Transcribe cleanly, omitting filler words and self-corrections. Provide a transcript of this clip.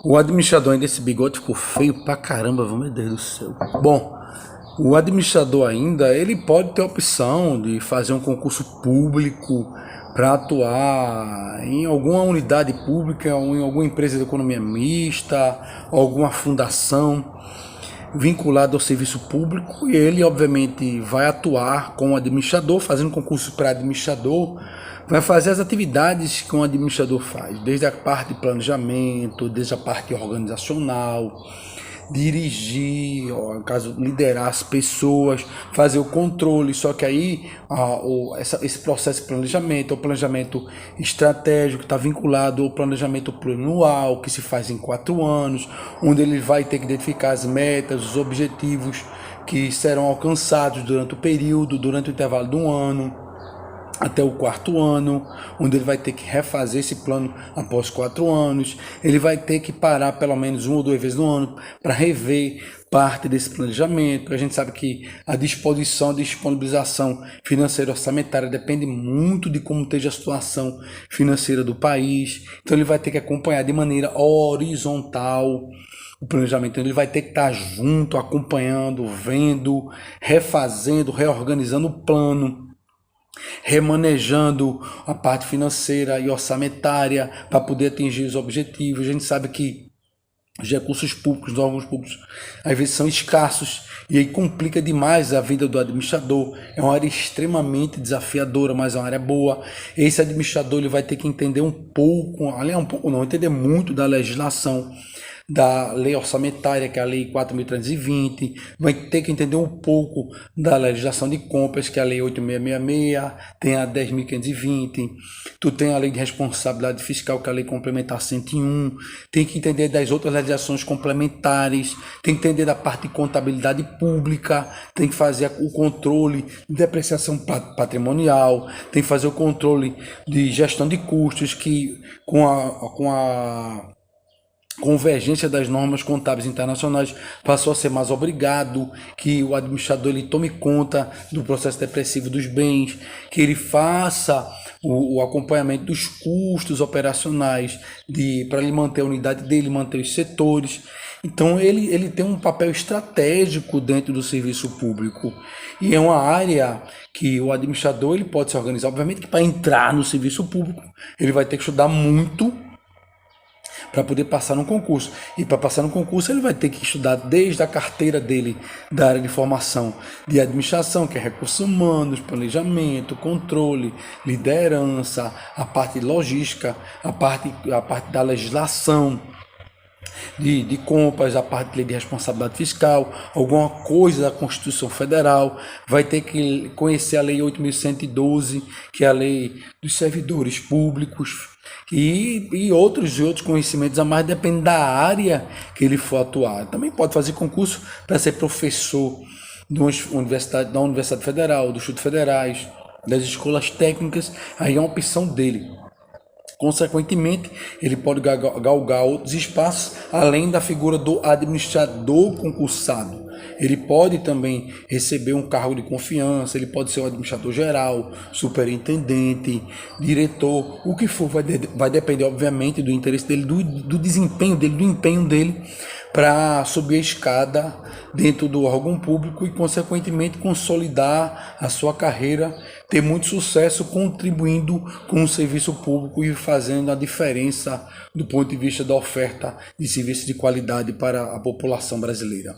O administrador ainda, esse bigode ficou feio pra caramba, meu Deus do céu. Bom, o administrador ainda, ele pode ter a opção de fazer um concurso público para atuar em alguma unidade pública, ou em alguma empresa de economia mista, alguma fundação vinculada ao serviço público, e ele obviamente vai atuar como administrador, fazendo concurso para administrador, vai fazer as atividades que um administrador faz, desde a parte de planejamento, desde a parte organizacional, dirigir, no caso, liderar as pessoas, fazer o controle. Só que aí esse processo de planejamento é o planejamento estratégico, está vinculado ao planejamento plurianual, que se faz em 4 anos, onde ele vai ter que identificar as metas, os objetivos que serão alcançados durante o período, durante o intervalo de um ano, até o 4º ano, onde ele vai ter que refazer esse plano após 4 anos. Ele vai ter que parar pelo menos 1 ou 2 vezes no ano para rever parte desse planejamento, porque a gente sabe que a disponibilização financeira orçamentária depende muito de como esteja a situação financeira do país. Então ele vai ter que acompanhar de maneira horizontal o planejamento. Ele vai ter que estar junto, acompanhando, vendo, refazendo, reorganizando o plano, remanejando a parte financeira e orçamentária para poder atingir os objetivos. A gente sabe que os recursos públicos, os órgãos públicos, às vezes são escassos, e aí complica demais a vida do administrador. É uma área extremamente desafiadora, mas é uma área boa. Esse administrador ele vai ter que entender um pouco, aliás, um pouco não, entender muito da legislação, da lei orçamentária, que é a lei 4.320, vai ter que entender um pouco da legislação de compras, que é a lei 8.666, tem a 10.520, tu tem a lei de responsabilidade fiscal, que é a lei complementar 101, tem que entender das outras legislações complementares, tem que entender da parte de contabilidade pública, tem que fazer o controle de depreciação patrimonial, tem que fazer o controle de gestão de custos, que com a convergência das normas contábeis internacionais passou a ser mais obrigado, que o administrador ele tome conta do processo depressivo dos bens, que ele faça o acompanhamento dos custos operacionais para ele manter a unidade dele, manter os setores. Então ele tem um papel estratégico dentro do serviço público, e é uma área que o administrador ele pode se organizar. Obviamente que para entrar no serviço público ele vai ter que estudar muito para poder passar no concurso. E para passar no concurso ele vai ter que estudar desde a carteira dele da área de formação de administração, que é recursos humanos, planejamento, controle, liderança, a parte de logística, a parte da legislação, de compras, a parte de lei de responsabilidade fiscal, alguma coisa da Constituição Federal, vai ter que conhecer a lei 8.112, que é a lei dos servidores públicos, e outros conhecimentos a mais, depende da área que ele for atuar. Também pode fazer concurso para ser professor da Universidade Federal, dos Institutos Federais, das escolas técnicas, aí é uma opção dele. Consequentemente, ele pode galgar outros espaços, além da figura do administrador concursado. Ele pode também receber um cargo de confiança, ele pode ser um administrador geral, superintendente, diretor, o que for, vai depender, obviamente, do interesse dele, do desempenho dele, do empenho dele, para subir a escada dentro do órgão público e, consequentemente, consolidar a sua carreira, ter muito sucesso contribuindo com o serviço público e fazendo a diferença do ponto de vista da oferta de serviços de qualidade para a população brasileira.